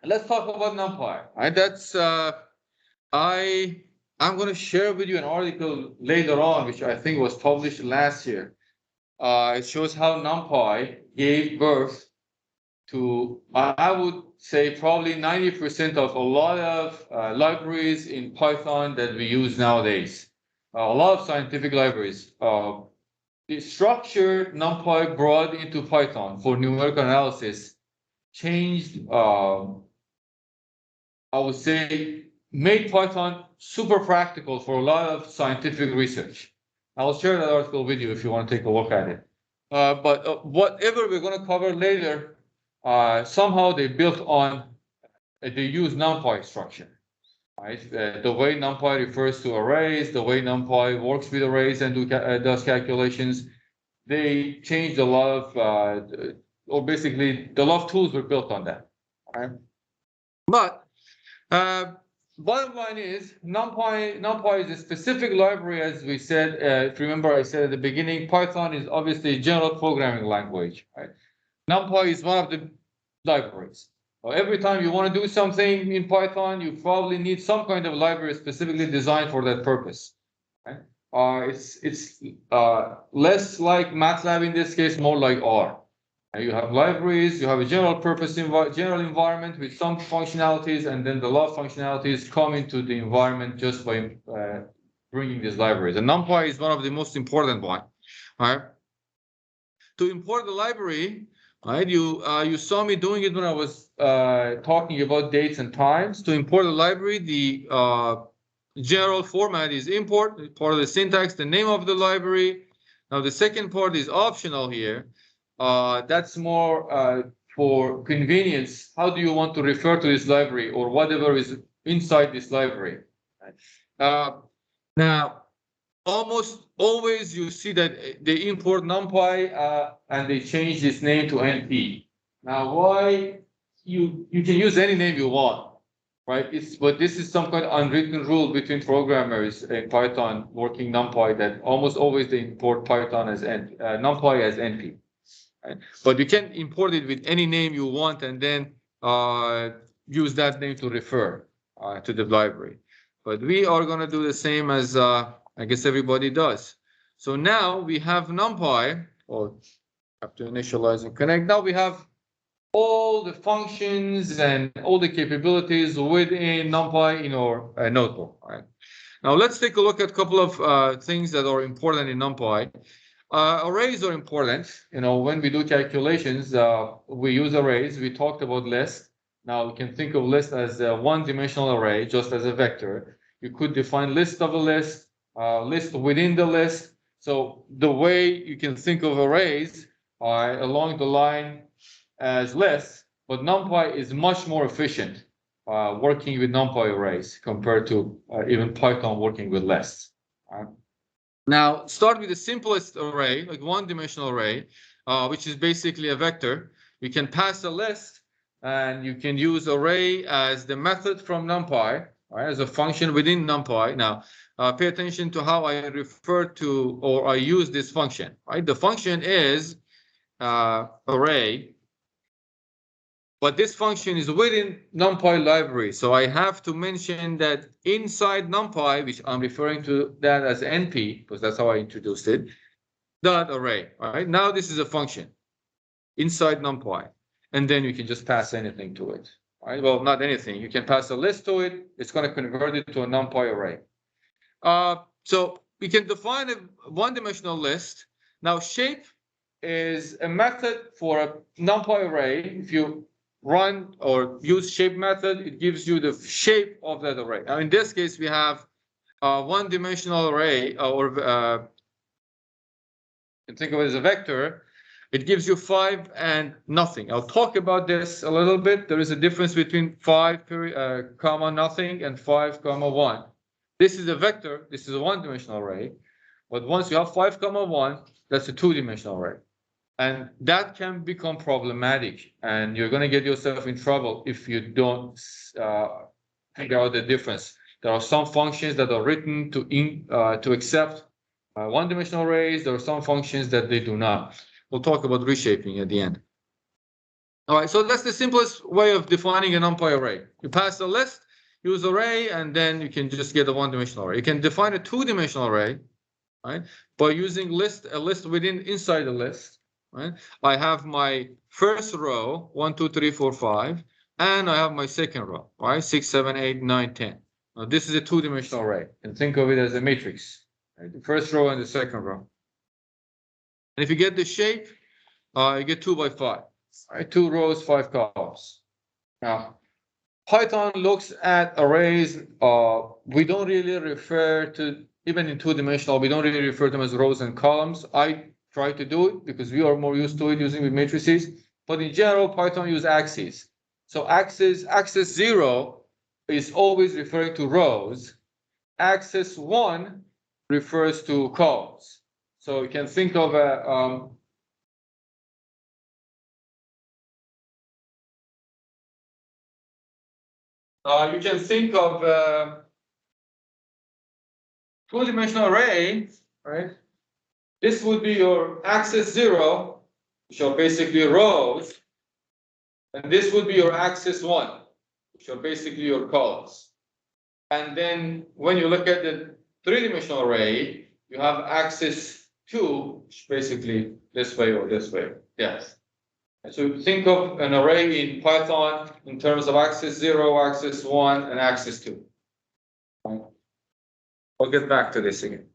let's talk about NumPy. Right? That's I'm going to share with you an article later on, which I think was published last year. It shows how NumPy gave birth to, I would say, probably 90% of a lot of libraries in Python that we use nowadays. A lot of scientific libraries. The structure NumPy brought into Python for numerical analysis changed, I would say, made Python super practical for a lot of scientific research. I'll share that article with you if you want to take a look at it. But whatever we're going to cover later, somehow they built on, they use NumPy structure, right? The way NumPy refers to arrays, the way NumPy works with arrays and does calculations, they changed a lot of, or basically the lot of tools were built on that, right? But bottom line is NumPy is a specific library, as we said. If you remember, I said at the beginning, Python is obviously a general programming language, right? NumPy is one of the libraries. So every time you want to do something in Python, you probably need some kind of library specifically designed for that purpose. Right? It's less like MATLAB in this case, more like R. You have libraries, you have a general purpose general environment with some functionalities, and then the lot of functionalities come into the environment just by bringing these libraries. And NumPy is one of the most important one. Right? To import the library, right? You saw me doing it when I was talking about dates and times. To import the library, the general format is import, part of the syntax, the name of the library. Now the second part is optional here. That's more for convenience. How do you want to refer to this library or whatever is inside this library? Now, almost always you see that they import NumPy and they change this name to NP. Now, why? You can use any name you want, right? But this is some kind of unwritten rule between programmers in Python working NumPy that almost always they import Python as NumPy as NP. Right? But you can import it with any name you want and then use that name to refer to the library. But we are going to do the same as I guess everybody does. So now we have NumPy, or have to initialize and connect. Now we have all the functions and all the capabilities within NumPy in our notebook. Right? Now let's take a look at a couple of things that are important in NumPy. Arrays are important. When we do calculations, we use arrays. We talked about lists. Now we can think of list as a one-dimensional array, just as a vector. You could define list of a list, list within the list. So the way you can think of arrays are along the line as lists, but NumPy is much more efficient working with NumPy arrays compared to even Python working with lists. Now, start with the simplest array, like one-dimensional array, which is basically a vector. You can pass a list, and you can use array as the method from NumPy, right, as a function within NumPy. Now, pay attention to how I refer to or I use this function. Right, the function is array, but this function is within NumPy library. So I have to mention that inside NumPy, which I'm referring to that as NP, because that's how I introduced it, dot array. All right, now this is a function inside NumPy. And then you can just pass anything to it. All right, well, not anything. You can pass a list to it. It's going to convert it to a NumPy array. So we can define a one-dimensional list. Now, shape is a method for a NumPy array. If you run or use shape method, it gives you the shape of that array. Now, in this case, we have a one-dimensional array, or you can think of it as a vector. It gives you 5 and nothing. I'll talk about this a little bit. There is a difference between 5, comma nothing and 5, comma 1. This is a vector. This is a one-dimensional array. But once you have 5, comma 1, that's a two-dimensional array. And that can become problematic. And you're going to get yourself in trouble if you don't figure out the difference. There are some functions that are written to accept one-dimensional arrays. There are some functions that they do not. We'll talk about reshaping at the end. All right, so that's the simplest way of defining a NumPy array. You pass the list, use array, and then you can just get a one-dimensional array. You can define a two-dimensional array, right, by using a list inside the list, right? I have my first row, 1, 2, 3, 4, 5, and I have my second row, right, 6, 7, 8, 9, 10. Now this is a two-dimensional array, and think of it as a matrix, right? The first row and the second row. And if you get the shape, you get 2 by 5, right? 2 rows, 5 columns. Now, Python looks at arrays. We don't really refer to, even in two-dimensional, we don't really refer to them as rows and columns. I try to do it because we are more used to it using with matrices. But in general, Python uses axes. So axis 0 is always referring to rows. Axis 1 refers to columns. So you can think of a you can think of a two-dimensional array, right? This would be your axis 0, which are basically rows, and this would be your axis 1, which are basically your columns. And then when you look at the three-dimensional array, you have axis 2, which basically this way or this way. Yes. And so think of an array in Python in terms of axis 0, axis 1, and axis 2. I'll get back to this again.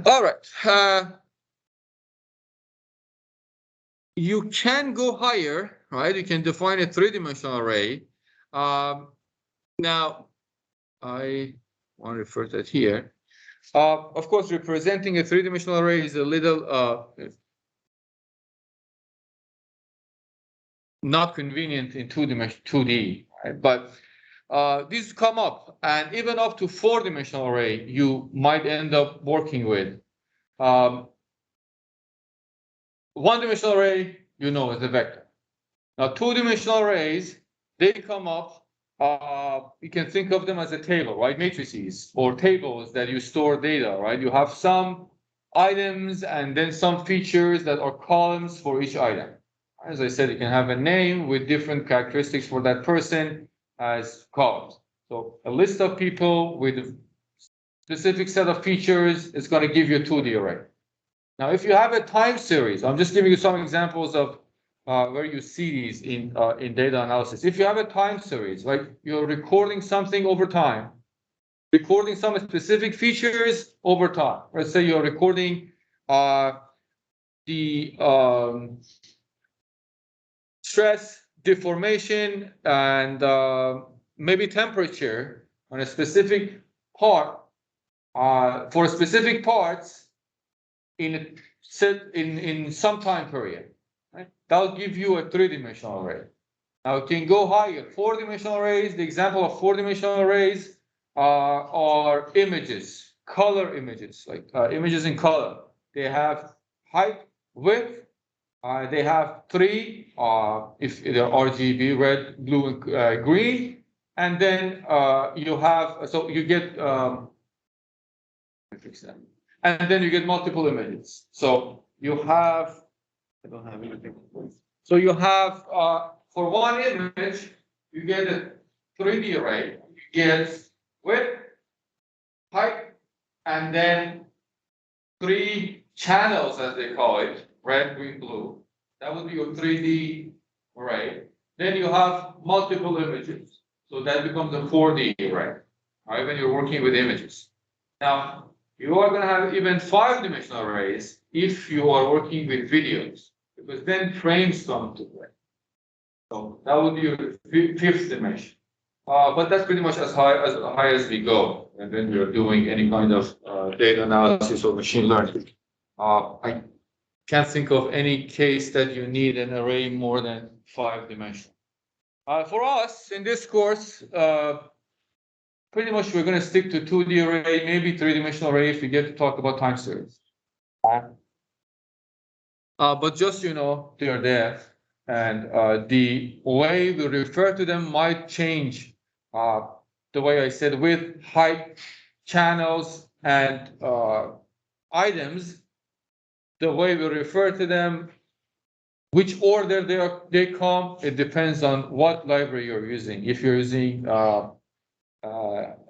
All right. You can go higher, right? You can define a three-dimensional array. Now, I want to refer to that here. Of course, representing a three-dimensional array is a little not convenient in 2D, right? But these come up, and even up to four-dimensional array, you might end up working with. One-dimensional array, you know, is a vector. Now, two-dimensional arrays, they come up. You can think of them as a table, right? Matrices or tables that you store data, right? You have some items and then some features that are columns for each item. As I said, you can have a name with different characteristics for that person as columns. So a list of people with a specific set of features is going to give you a 2D array. Now, if you have a time series, I'm just giving you some examples of where you see these in data analysis. If you have a time series, like you're recording something over time, recording some specific features over time. Let's say you're recording the stress, deformation, and maybe temperature on a specific part for specific parts in some time period. Right? That'll give you a three-dimensional array. Now it can go higher. Four-dimensional arrays. The example of four-dimensional arrays are images, color images, like images in color. They have height, width. They have three, if they're RGB, red, blue, and green. And then you have, so you get, and then you get multiple images. So you have, I don't have anything. So you have, for one image, you get a 3D array. You get width, height, and then three channels, as they call it, red, green, blue. That would be your 3D array. Then you have multiple images. So that becomes a 4D array, right, when you're working with images. Now, you are going to have even five-dimensional arrays if you are working with videos, because then frames come to play. So that would be your fifth dimension. But that's pretty much as high as we go, and then we're doing any kind of data analysis or machine learning. I can't think of any case that you need an array more than 5 dimensional. For us in this course, pretty much we're going to stick to 2D array, maybe 3-dimensional array if we get to talk about time series. But just, you know, they are there, and the way we refer to them might change. The way I said, with height, channels, and items, the way we refer to them Which order they come, it depends on what library you're using. If you're using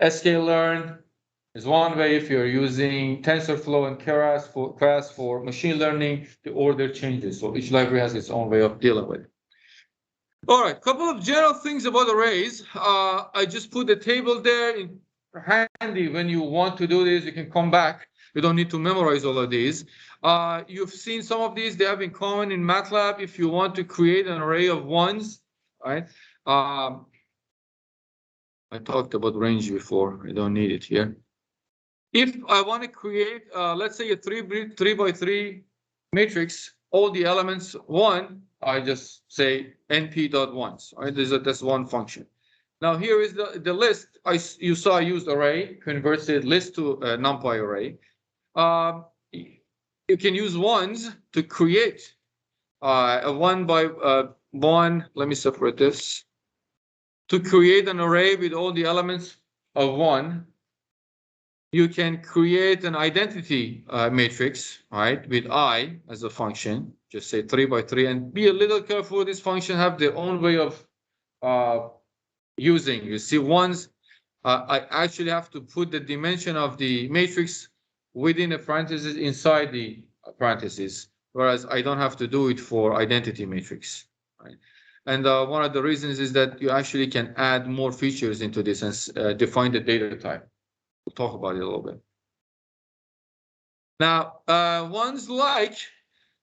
sklearn is one way. If you're using TensorFlow and Keras for machine learning, the order changes. So each library has its own way of dealing with it. All right, couple of general things about arrays. I just put the table there in handy. When you want to do this, you can come back. You don't need to memorize all of these. You've seen some of these. They have in common in MATLAB. If you want to create an array of ones, right? I talked about range before. I don't need it here. If I want to create, let's say a 3x3 matrix, all the elements 1, I just say np.ones. Right? That's one function. Now here is the list. You saw I used array, converted list to a NumPy array. You can use ones to create a 1 by 1. Let me separate this. To create an array with all the elements of 1, you can create an identity matrix, right, with I as a function. Just say 3x3, and be a little careful. This function have their own way of using. You see, ones, I actually have to put the dimension of the matrix within the parentheses inside the parentheses, whereas I don't have to do it for identity matrix, right? And one of the reasons is that you actually can add more features into this and define the data type. We'll talk about it a little bit. Now, ones like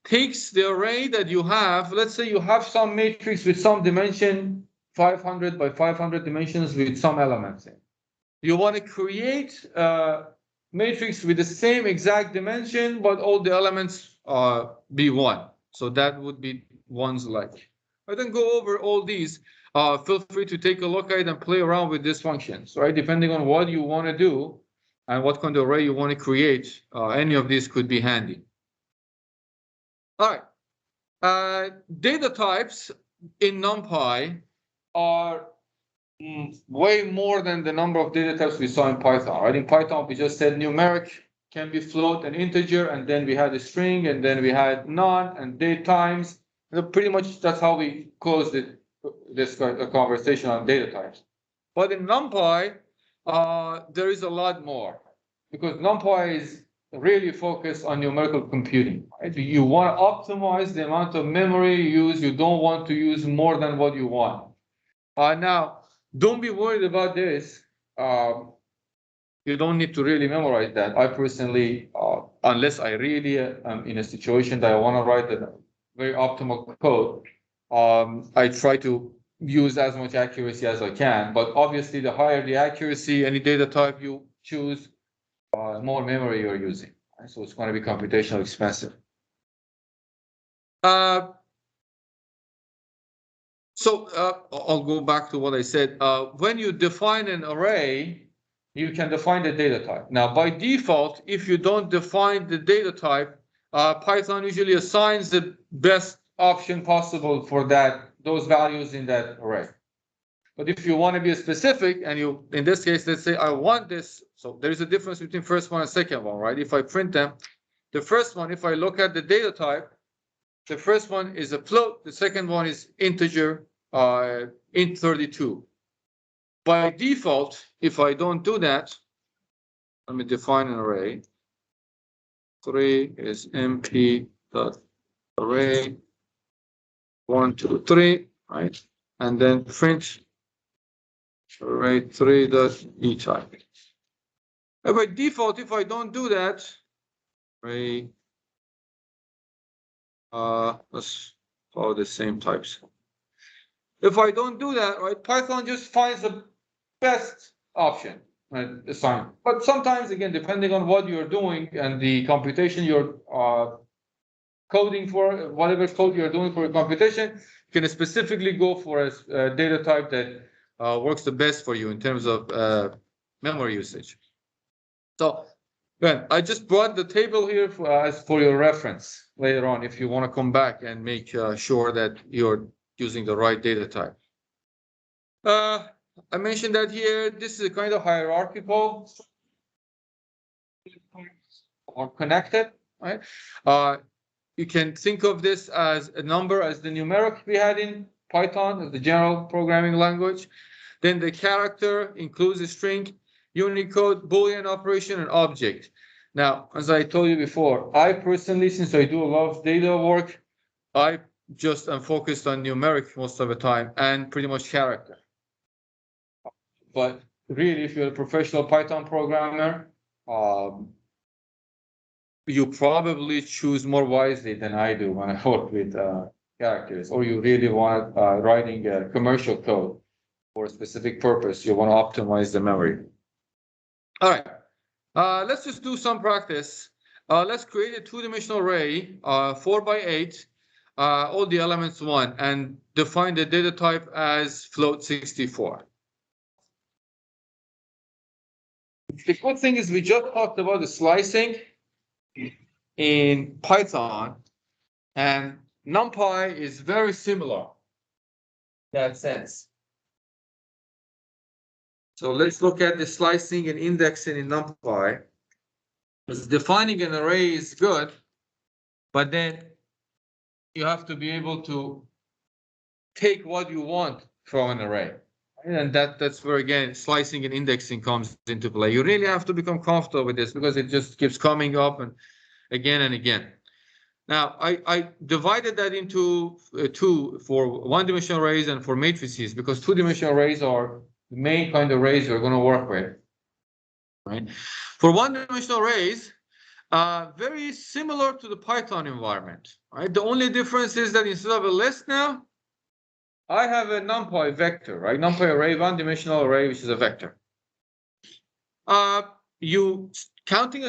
takes the array that you have. Let's say you have some matrix with some dimension, 500 by 500 dimensions with some elements in. You want to create a matrix with the same exact dimension, but all the elements be 1. So that would be ones like. I then go over all these. Feel free to take a look at it and play around with these functions, right? Depending on what you want to do and what kind of array you want to create, any of these could be handy. All right. Data types in NumPy are way more than the number of data types we saw in Python, right? In Python, we just said numeric can be float and integer, and then we had a string, and then we had none and date times. Pretty much that's how we closed this conversation on data types. But in NumPy, there is a lot more, because NumPy is really focused on numerical computing. Right? You want to optimize the amount of memory you use. You don't want to use more than what you want. Now, don't be worried about this. You don't need to really memorize that. I personally, unless I really am in a situation that I want to write a very optimal code, I try to use as much accuracy as I can. But obviously, the higher the accuracy, any data type you choose, more memory you're using. Right? So it's going to be computationally expensive. So I'll go back to what I said. When you define an array, you can define the data type. Now, by default, if you don't define the data type, Python usually assigns the best option possible for those values in that array. But if you want to be specific, and you, in this case, let's say I want this. So there is a difference between first one and second one, right? If I print them, the first one, if I look at the data type, the first one is a float. The second one is integer, int32. By default, if I don't do that, let me define an array. 3 is mp.array 1, 2, 3, right? And then print array 3.e type. And by default, if I don't do that, array, let's follow the same types. If I don't do that, right, Python just finds the best option, right, assign. But sometimes, again, depending on what you're doing and the computation you're coding for, whatever code you're doing for a computation, you can specifically go for a data type that works the best for you in terms of memory usage. So, Ben, I just brought the table here for your reference later on if you want to come back and make sure that you're using the right data type. I mentioned that here. This is a kind of hierarchical or connected, right? you can think of this as a number, as the numeric we had in Python, as the general programming language. Then the character includes a string, Unicode, Boolean operation, and object. Now, as I told you before, I personally, since I do a lot of data work, I just am focused on numeric most of the time and pretty much character. But really, if you're a professional Python programmer, you probably choose more wisely than I do when I work with characters, or you really want writing a commercial code for a specific purpose. You want to optimize the memory. All right, let's just do some practice. Let's create a two-dimensional array, 4 by 8, all the elements 1, and define the data type as float 64. The good thing is we just talked about the slicing in Python, and Numpy is very similar in that sense. So let's look at the slicing and indexing in Numpy. Because defining an array is good, but then you have to be able to take what you want from an array. And that's where, again, slicing and indexing comes into play. You really have to become comfortable with this because it just keeps coming up and again. Now, I divided that into two for one-dimensional arrays and for matrices, because two-dimensional arrays are the main kind of arrays we're going to work with. Right? For one-dimensional arrays, very similar to the Python environment. Right? The only difference is that instead of a list now, I have a Numpy vector, right? Numpy array, one-dimensional array, which is a vector. Counting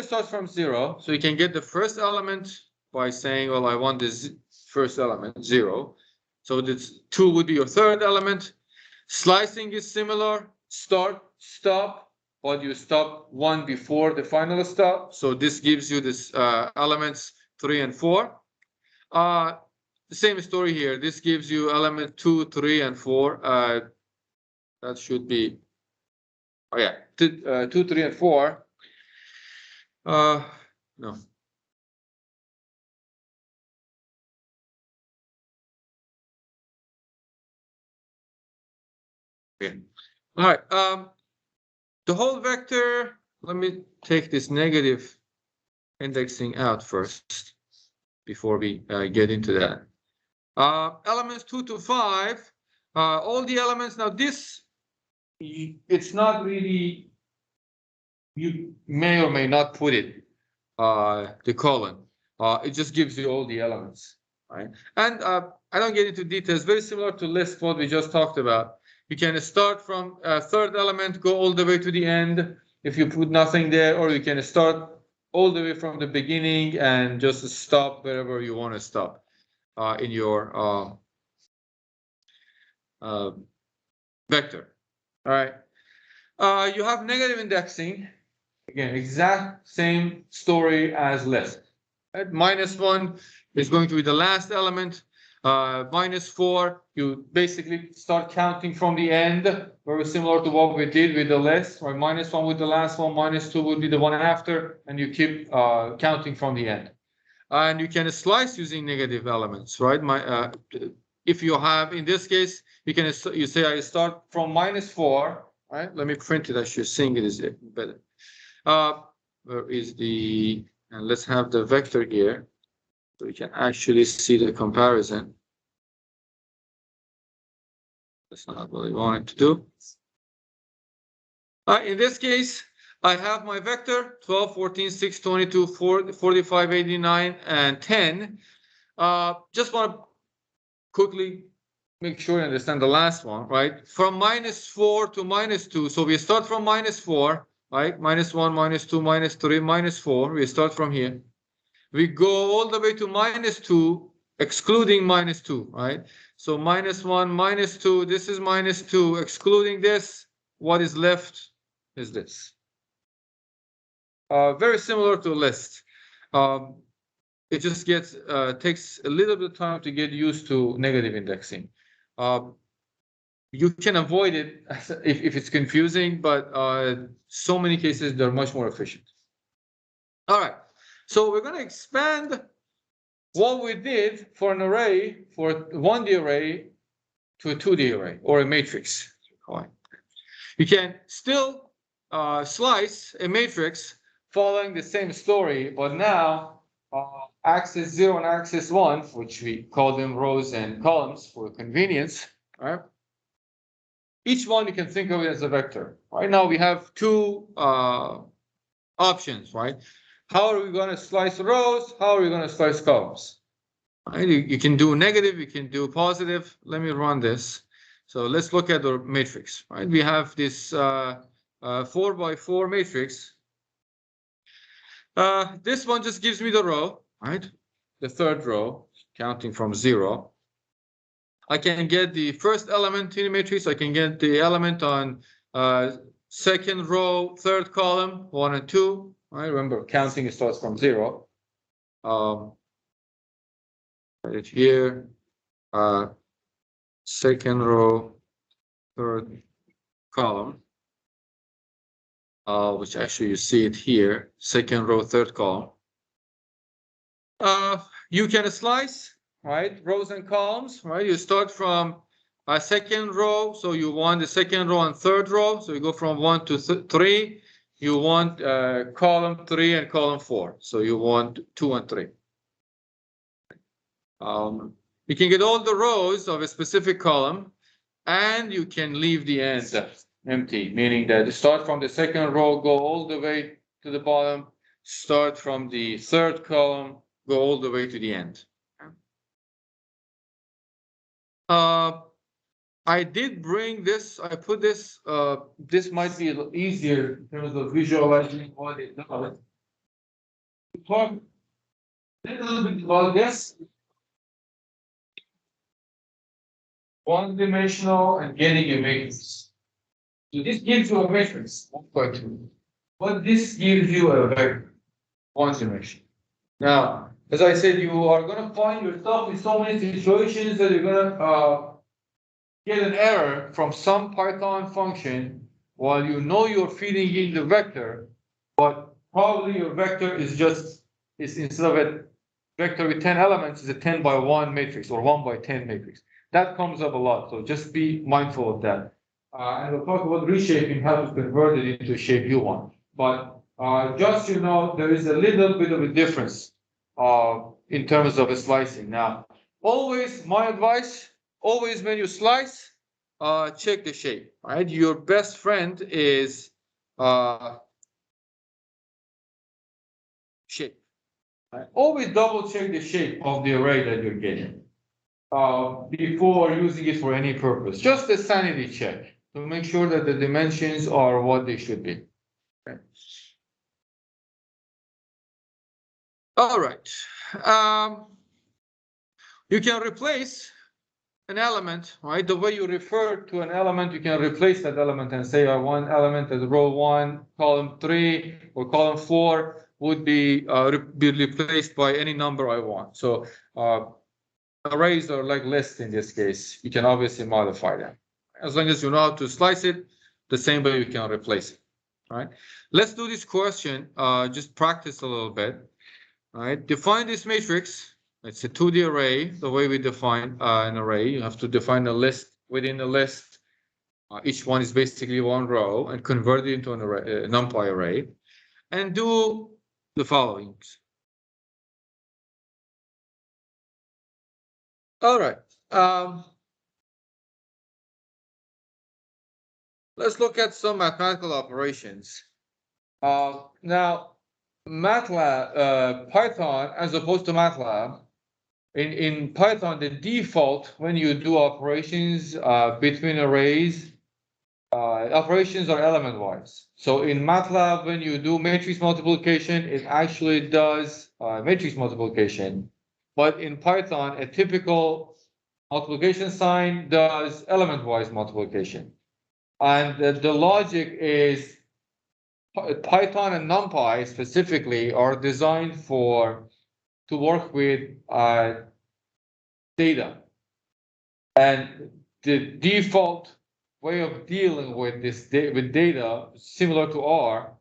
starts from 0, so you can get the first element by saying, well, I want this first element, 0. So this 2 would be your third element. Slicing is similar, start, stop, but you stop 1 before the final stop. So this gives you this elements 3 and 4. The same story here. This gives you element 2, 3, and 4. That should be, 2, 3, and 4. No. Okay. All right. The whole vector, let me take this negative indexing out first before we get into that. Elements 2 to 5, all the elements. Now this, it's not really, you may or may not put it, the colon. It just gives you all the elements, right? And I don't get into details, very similar to list, what we just talked about. You can start from third element, go all the way to the end if you put nothing there, or you can start all the way from the beginning and just stop wherever you want to stop in your vector. All right. You have negative indexing. Again, exact same story as list. Right? -1 is going to be the last element. -4, you basically start counting from the end, very similar to what we did with the list, right? -1 with the last one, -2 would be the one after, and you keep counting from the end. And you can slice using negative elements, right? If you have, in this case, you say I start from -4, right? Let me print it. I should sing it is better. Where is the? And let's have the vector here, so we can actually see the comparison. That's not what we wanted to do. In this case, I have my vector 12, 14, 6, 22, 4, 45, 89, and 10. Just want to quickly make sure you understand the last one, right? From -4 to -2. So we start from -4, right? -1, -2, -3, -4. We start from here. We go all the way to -2, excluding -2, right? So -1, -2, this is -2, excluding this, what is left is this. Very similar to a list. It just takes a little bit of time to get used to negative indexing. You can avoid it if it's confusing, but so many cases they're much more efficient. All right. So we're going to expand what we did for an array, for a 1D array to a 2D array or a matrix. You can still slice a matrix following the same story, but now axis 0 and axis 1, which we call them rows and columns for convenience, right? Each one you can think of it as a vector. Right now we have two options, right? How are we going to slice rows? How are we going to slice columns? Right? You can do negative, you can do positive. Let me run this. So let's look at the matrix, right? We have this 4 by 4 matrix. This one just gives me the row, right? The third row, counting from 0. I can get the first element in the matrix. I can get the element on second row, third column, 1 and 2. Right? Remember, counting starts from 0. Right here, second row, third column, which actually you see it here, second row, third column. You can slice, right, rows and columns, right? You start from a second row, so you want the second row and third row, so you go from 1 to 3. You want column 3 and column 4, so you want 2 and 3. You can get all the rows of a specific column, and you can leave the end empty, meaning that you start from the second row, go all the way to the bottom, start from the third column, go all the way to the end. I did bring this, I put this, this might be a little easier in terms of visualizing what it does. Talk a little bit about this. One-dimensional and getting a matrix. So this gives you a matrix, 1.2. But this gives you a vector, one dimension. Now, as I said, you are going to find yourself in so many situations that you're going to get an error from some Python function while you know you're feeding in the vector, but probably your vector is just, instead of a vector with 10 elements, is a 10 by 1 matrix or 1 by 10 matrix. That comes up a lot, so just be mindful of that. And we'll talk about reshaping, how to convert it into a shape you want. But just so you know, there is a little bit of a difference in terms of a slicing. Now, always, my advice, always when you slice, check the shape, right? Your best friend is shape. Right? Always double check the shape of the array that you're getting before using it for any purpose. Just a sanity check to make sure that the dimensions are what they should be. Okay. All right. You can replace an element, right? The way you refer to an element, you can replace that element and say, I want element as row 1, column 3, or column 4 would be replaced by any number I want. So arrays are like lists in this case. You can obviously modify them. As long as you know how to slice it, the same way you can replace it. All right. Let's do this question. Just practice a little bit. All right. Define this matrix. It's a 2D array. The way we define an array, you have to define a list within a list. Each one is basically one row, and convert it into an array, Numpy array, and do the following. All right. Let's look at some mathematical operations. Now, MATLAB, Python, as opposed to MATLAB, in Python, the default when you do operations between arrays, operations are element-wise. So in MATLAB, when you do matrix multiplication, it actually does matrix multiplication. But in Python, a typical multiplication sign does element-wise multiplication. And the logic is Python and Numpy specifically are designed to work with data. And the default way of dealing with this with data, similar to R,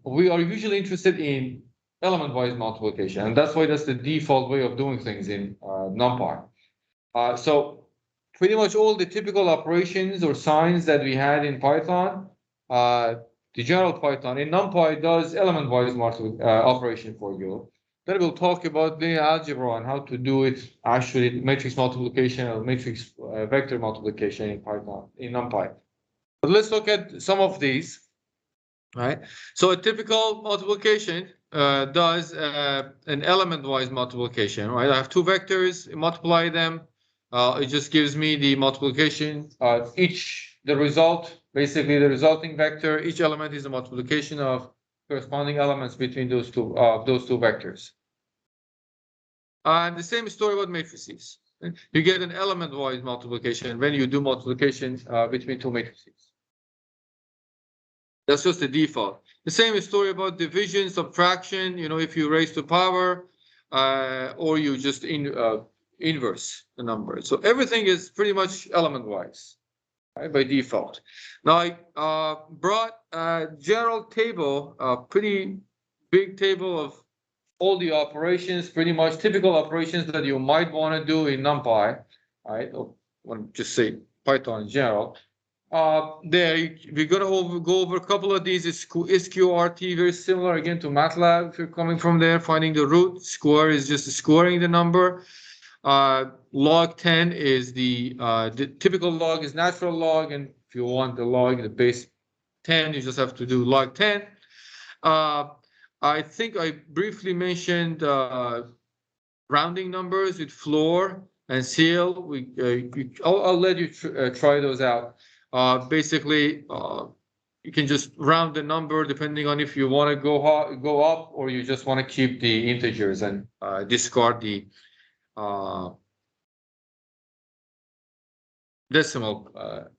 we are usually interested in element-wise multiplication, and that's why that's the default way of doing things in Numpy. So pretty much all the typical operations or signs that we had in Python, the general Python in Numpy does element-wise operation for you. Then we'll talk about linear algebra and how to do it, actually matrix multiplication or matrix vector multiplication in Python, in Numpy. But let's look at some of these, right? So a typical multiplication does an element-wise multiplication, right? I have two vectors, multiply them. It just gives me the multiplication. The result, basically the resulting vector, each element is a multiplication of corresponding elements between those two vectors. And the same story about matrices. You get an element-wise multiplication when you do multiplication between two matrices. That's just the default. The same story about division, subtraction, if you raise to power, or you just inverse the number. So everything is pretty much element-wise, right, by default. Now I brought a general table, a pretty big table of all the operations, pretty much typical operations that you might want to do in Numpy, right? Or just say Python in general. There we're gonna go over a couple of these. SQRT, very similar again to MATLAB. If you're coming from there, finding the root. Square is just squaring the number. Log 10 is the typical log is natural log, and if you want the log, the base 10, you just have to do log 10. I think I briefly mentioned rounding numbers with floor and ceil. I'll let you try those out. Basically, you can just round the number depending on if you want to go up or you just want to keep the integers and discard the decimal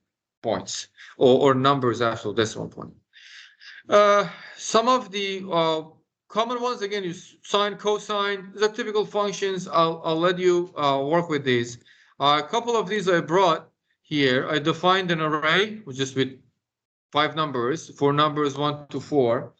points or numbers after decimal point. Some of the common ones, again, you sine, cosine. These are typical functions. I'll let you work with these. A couple of these I brought here. I defined an array, which is with 5 numbers, 4 numbers, 1 to 4.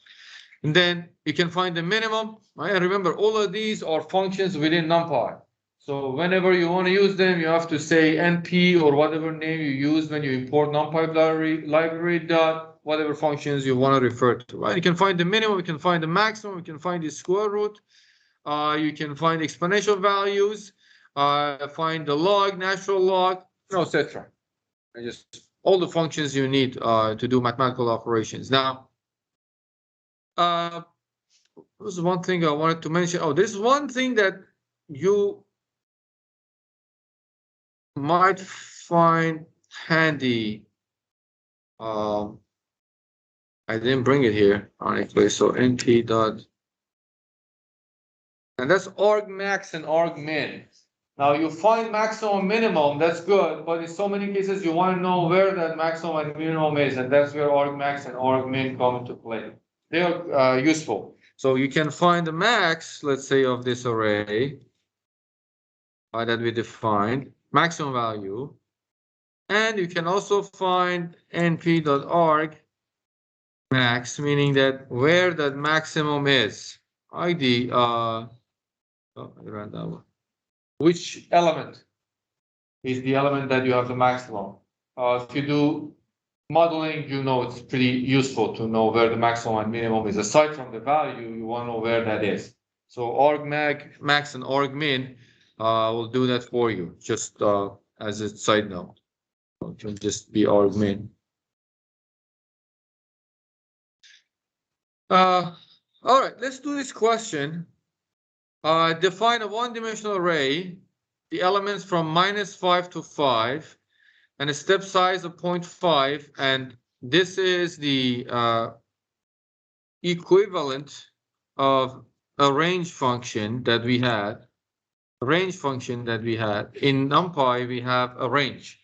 And then you can find the minimum. Right? And remember, all of these are functions within Numpy. So whenever you want to use them, you have to say NP or whatever name you use when you import Numpy library dot whatever functions you want to refer to. Right? You can find the minimum, you can find the maximum, you can find the square root, you can find exponential values, find the log, natural log, etc. Just all the functions you need to do mathematical operations. Now, this is one thing I wanted to mention. Oh, there's one thing that you might find handy. I didn't bring it here, honestly. So np dot, and that's argmax and argmin. Now you find maximum minimum, that's good, but in so many cases you want to know where that maximum and minimum is, and that's where argmax and argmin come into play. They are useful. So you can find the max, let's say, of this array that we defined, maximum value, and you can also find np.arg max, meaning that where that maximum is. ID, I ran that one. Which element is the element that you have the maximum? If you do modeling, it's pretty useful to know where the maximum and minimum is. Aside from the value, you want to know where that is. So argmax and argmin will do that for you, just as a side note. It can just be argmin. All right, let's do this question. Define a one-dimensional array, the elements from -5 to 5, and a step size of 0.5, and this is the equivalent of a range function that we had. A range function that we had in Numpy, we have a range.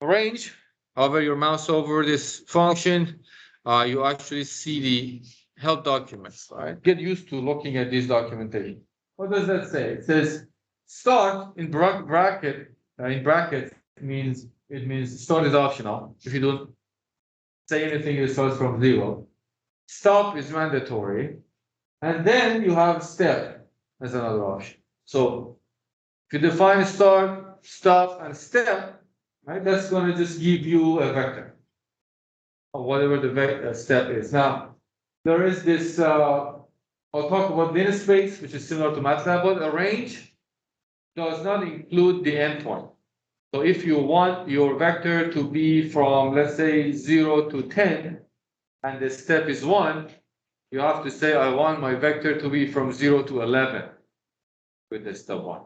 A range. Hover your mouse over this function, you actually see the help documents, right? Get used to looking at this documentation. What does that say? It says start in bracket. In brackets means start is optional. If you don't say anything, it starts from 0. stop is mandatory, and then you have step as another option. So if you define start, stop, and step, right, that's going to just give you a vector of whatever the step is. Now, there is this, I'll talk about linear space, which is similar to MATLAB, but a range does not include the endpoint. So if you want your vector to be from, let's say, 0 to 10, and the step is 1, you have to say, I want my vector to be from 0 to 11 with the step 1.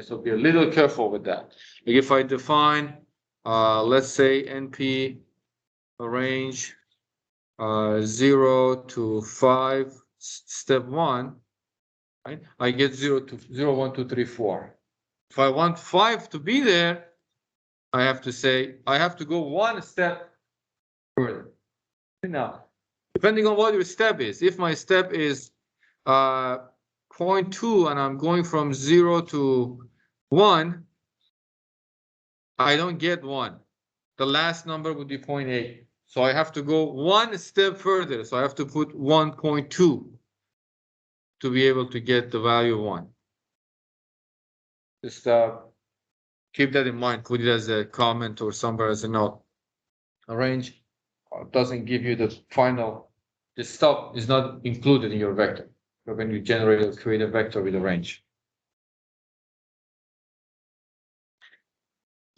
So be a little careful with that. Like if I define, let's say, NP range 0 to 5, step 1, right? I get 0 to 0, 1, 2, 3, 4. If I want 5 to be there, I have to say, I have to go one step further. Now, depending on what your step is, if my step is 0.2 and I'm going from 0 to 1, I don't get 1. The last number would be 0.8. So I have to go one step further. So I have to put 1.2 to be able to get the value of 1. Just keep that in mind. Put it as a comment or somewhere as a note. A range doesn't give you the final. The stop is not included in your vector when you generate or create a vector with a range.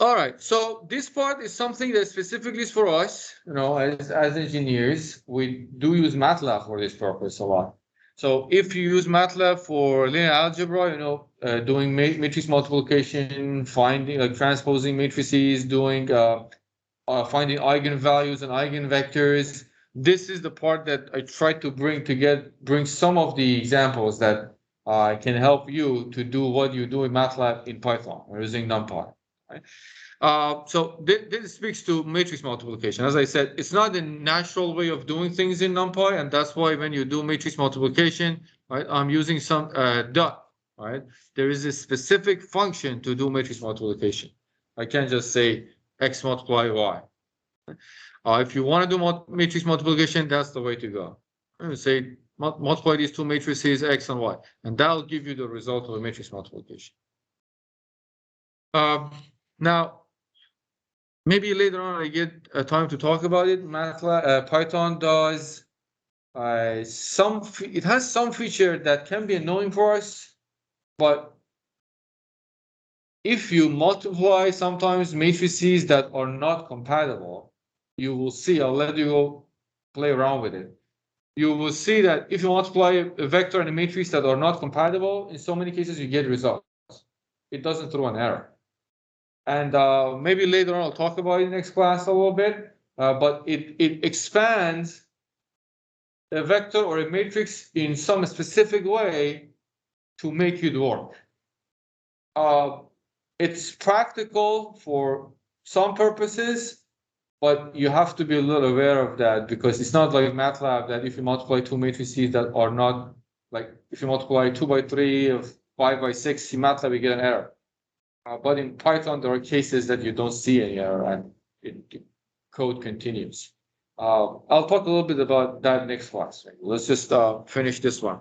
All right, so this part is something that specifically is for us, you know, as engineers, we do use MATLAB for this purpose a lot. So if you use MATLAB for linear algebra, you know, doing matrix multiplication, finding, like transposing matrices, doing, finding eigenvalues and eigenvectors, this is the part that I try to bring some of the examples that can help you to do what you do in MATLAB in Python or using Numpy. Right? So this speaks to matrix multiplication. As I said, it's not the natural way of doing things in Numpy, and that's why when you do matrix multiplication, right, I'm using some dot. Right, there is a specific function to do matrix multiplication. I can't just say x multiply y. If you want to do matrix multiplication, that's the way to go. I'm say multiply these two matrices x and y, and that'll give you the result of a matrix multiplication. Now, maybe later on I get time to talk about it. MATLAB, Python does it has some feature that can be annoying for us, but if you multiply sometimes matrices that are not compatible, you will see, I'll let you go play around with it. You will see that if you multiply a vector and a matrix that are not compatible, in so many cases you get results. It doesn't throw an error. And maybe later on I'll talk about it in next class a little bit, but it expands a vector or a matrix in some specific way to make it work. It's practical for some purposes, but you have to be a little aware of that because it's not like MATLAB that if you multiply two matrices that are not, like if you multiply 2 by 3 or 5 by 6 in MATLAB, you get an error. But in Python, there are cases that you don't see any error and code continues. I'll talk a little bit about that next class. Let's just finish this one.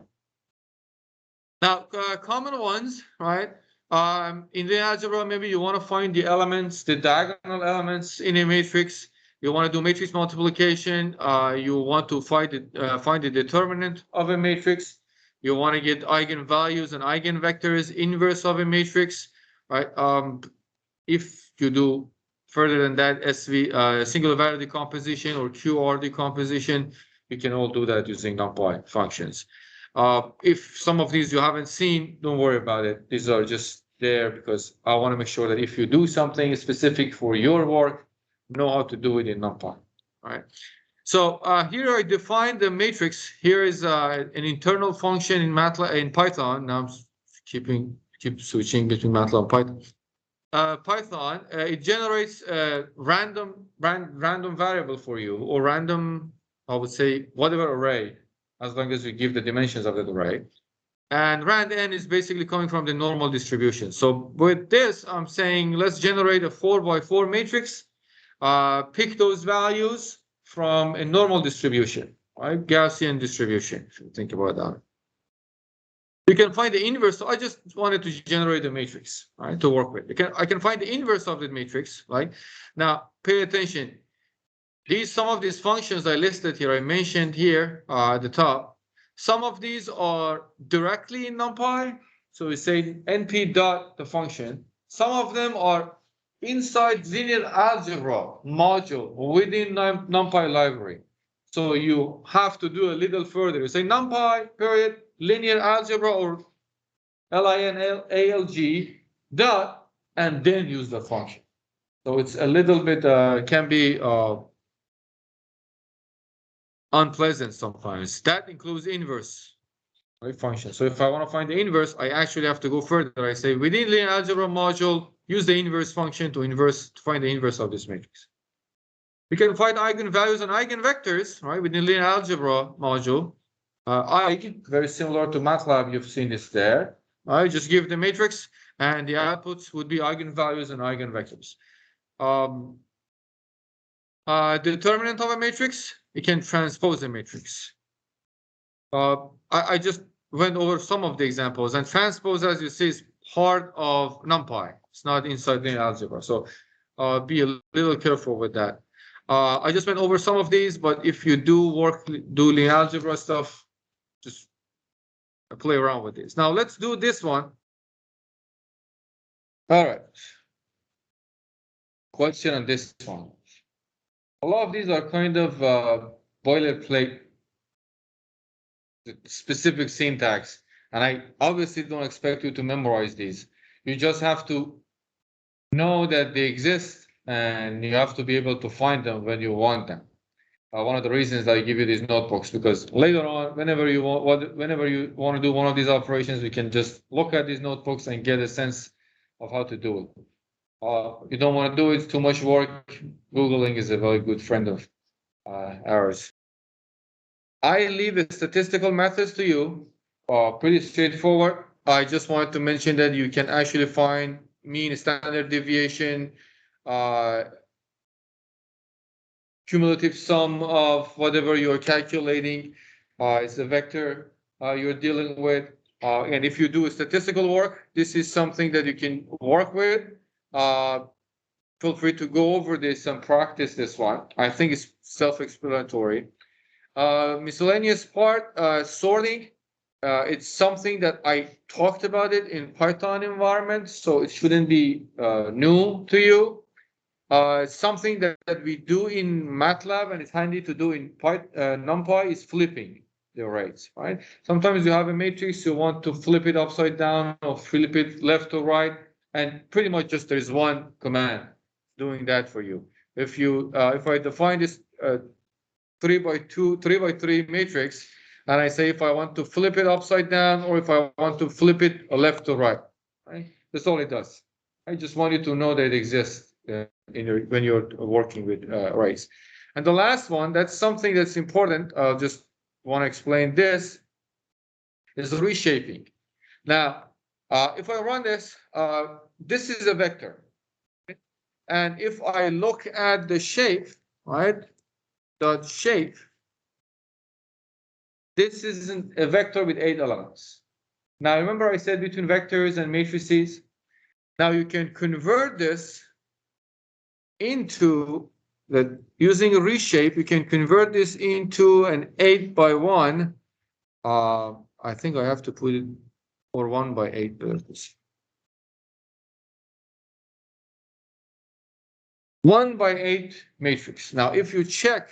Now, common ones, right? In the algebra, maybe you want to find the elements, the diagonal elements in a matrix. You want to do matrix multiplication. You want to find the determinant of a matrix. You want to get eigenvalues and eigenvectors inverse of a matrix. Right. If you do further than that, singular value decomposition or QR decomposition, you can all do that using Numpy functions. If some of these you haven't seen, don't worry about it. These are just there because I want to make sure that if you do something specific for your work, you know how to do it in Numpy. All right. So here I define the matrix. Here is an internal function in MATLAB in Python. Now I'm keep switching between MATLAB and Python. Python, it generates a random variable for you, or random, I would say, whatever array, as long as you give the dimensions of that array. And rand n is basically coming from the normal distribution. So with this, I'm saying let's generate a 4 by 4 matrix, pick those values from a normal distribution. right? Gaussian distribution, if you think about that. You can find the inverse. So I just wanted to generate a matrix, right, to work with. I can find the inverse of the matrix, right? Now, pay attention. Some of these functions I listed here, I mentioned here at the top. Some of these are directly in NumPy. So we say np dot the function. Some of them are inside linear algebra module within NumPy library. So you have to do a little further. You say NumPy period linear algebra or linalg dot and then use the function. So it's a little bit can be unpleasant sometimes. That includes inverse, right, function. So if I want to find the inverse, I actually have to go further. I say within linear algebra module, use the inverse function to find the inverse of this matrix. We can find eigenvalues and eigenvectors, right, within linear algebra module. Eigen, very similar to MATLAB, you've seen this there. I just give the matrix, and the outputs would be eigenvalues and eigenvectors. Determinant of a matrix, you can transpose a matrix. I just went over some of the examples, and transpose, as you see, is part of NumPy. It's not inside linear algebra, so be a little careful with that. I just went over some of these, but if you do linear algebra stuff, just play around with this. Now let's do this one. All right. Question on this one. A lot of these are kind of boilerplate, specific syntax, and I obviously don't expect you to memorize these. You just have to know that they exist, and you have to be able to find them when you want them. One of the reasons I give you these notebooks, because later on, whenever you want to do one of these operations, we can just look at these notebooks and get a sense of how to do it. You don't want to do it, too much work. Googling is a very good friend of ours. I leave the statistical methods to you. Pretty straightforward. I just wanted to mention that you can actually find mean, standard deviation, cumulative sum of whatever you're calculating. It's a vector you're dealing with. And if you do statistical work, this is something that you can work with. Feel free to go over this and practice this one. I think it's self-explanatory. Miscellaneous part, sorting. It's something that I talked about it in Python environment, so it shouldn't be new to you. It's something that we do in MATLAB, and it's handy to do in NumPy is flipping the arrays, right? Sometimes you have a matrix, you want to flip it upside down or flip it left to right, and pretty much just there's one command doing that for you. If I define this 3x3 matrix, and I say if I want to flip it upside down or if I want to flip it left to right, right? That's all it does. I just want you to know that it exists when you're working with arrays. And the last one, that's something that's important. I'll just want to explain this, is reshaping. Now, if I run this, this is a vector. And if I look at the shape, right, dot shape, this is a vector with 8 elements. Now, remember I said between vectors and matrices? Now you can convert this into using a reshape, you can convert this into an 8x1. I think I have to put it or 1x8. 1x8 matrix. Now, if you check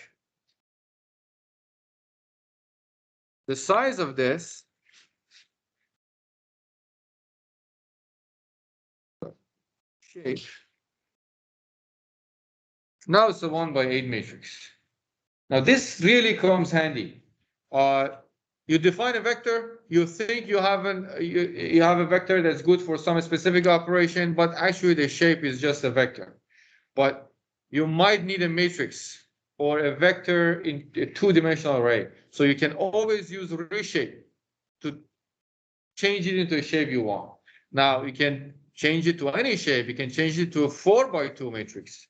the size of this, shape, now it's a 1x8 matrix. Now, this really comes handy. You define a vector, you think you have a vector that's good for some specific operation, but actually the shape is just a vector. But you might need a matrix or a vector in a two-dimensional array. So you can always use reshape to change it into a shape you want. Now you can change it to any shape. You can change it to a 4x2 matrix.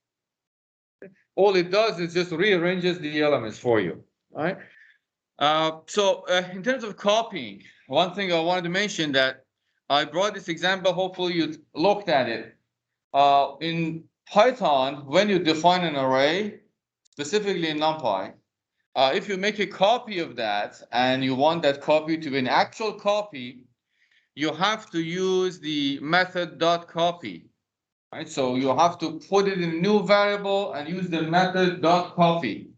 All it does is just rearranges the elements for you, right? In terms of copying, one thing I wanted to mention that I brought this example, hopefully you looked at it. In Python, when you define an array, specifically in Numpy, if you make a copy of that and you want that copy to be an actual copy, you have to use the method .copy, right? So you have to put it in a new variable and use the method .copy.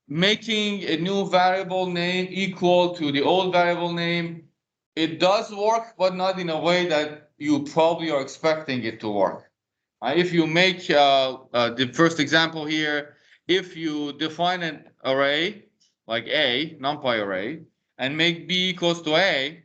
Making a new variable name equal to the old variable name, it does work, but not in a way that you probably are expecting it to work. If you make the first example here, if you define an array like A, NumPy array, and make B equals to A,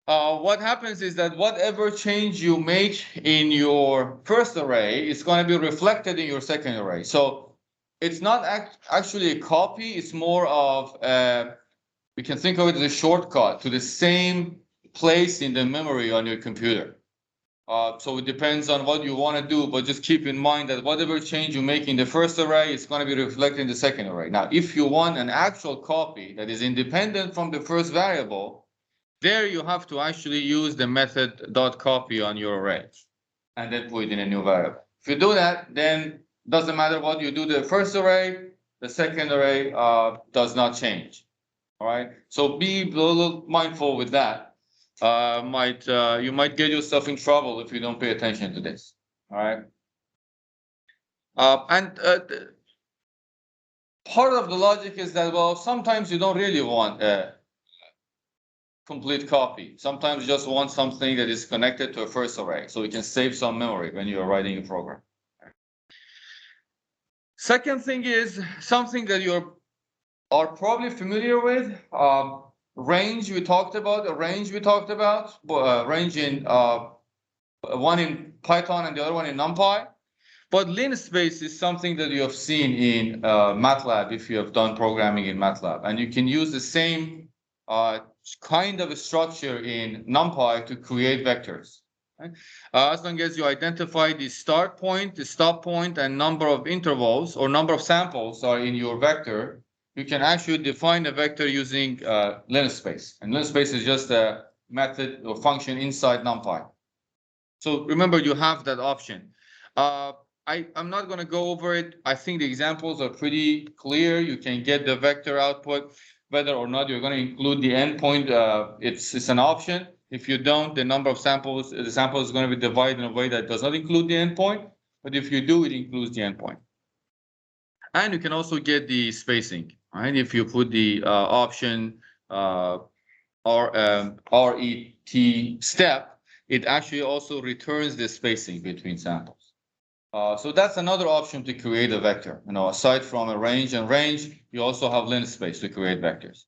what happens is that whatever change you make in your first array is going to be reflected in your second array. So it's not actually a copy, it's more of, we can think of it as a shortcut to the same place in the memory on your computer. So it depends on what you want to do, but just keep in mind that whatever change you make in the first array is going to be reflected in the second array. Now, if you want an actual copy that is independent from the first variable, there you have to actually use the method .copy on your array and then put it in a new variable. If you do that, then doesn't matter what you do to the first array, the second array does not change. All right, so be a little mindful with that. You might get yourself in trouble if you don't pay attention to this. All right, part of the logic is that, well, sometimes you don't really want a complete copy. Sometimes you just want something that is connected to a first array, so you can save some memory when you're writing a program. Second thing is something that you are probably familiar with. Range we talked about. Range in one in Python and the other one in Numpy. But linspace is something that you have seen in MATLAB if you have done programming in MATLAB, and you can use the same kind of a structure in NumPy to create vectors. Right? As long as you identify the start point, the stop point, and number of intervals or number of samples are in your vector, you can actually define a vector using linspace. And linspace is just a method or function inside NumPy. So remember, you have that option. I'm not going to go over it. I think the examples are pretty clear. You can get the vector output. Whether or not you're going to include the endpoint, it's an option. If you don't, the number of samples, the sample is going to be divided in a way that does not include the endpoint. But if you do, it includes the endpoint. And you can also get the spacing, right? If you put the option RET step, it actually also returns the spacing between samples. So that's another option to create a vector. Aside from a range and range, you also have linspace to create vectors.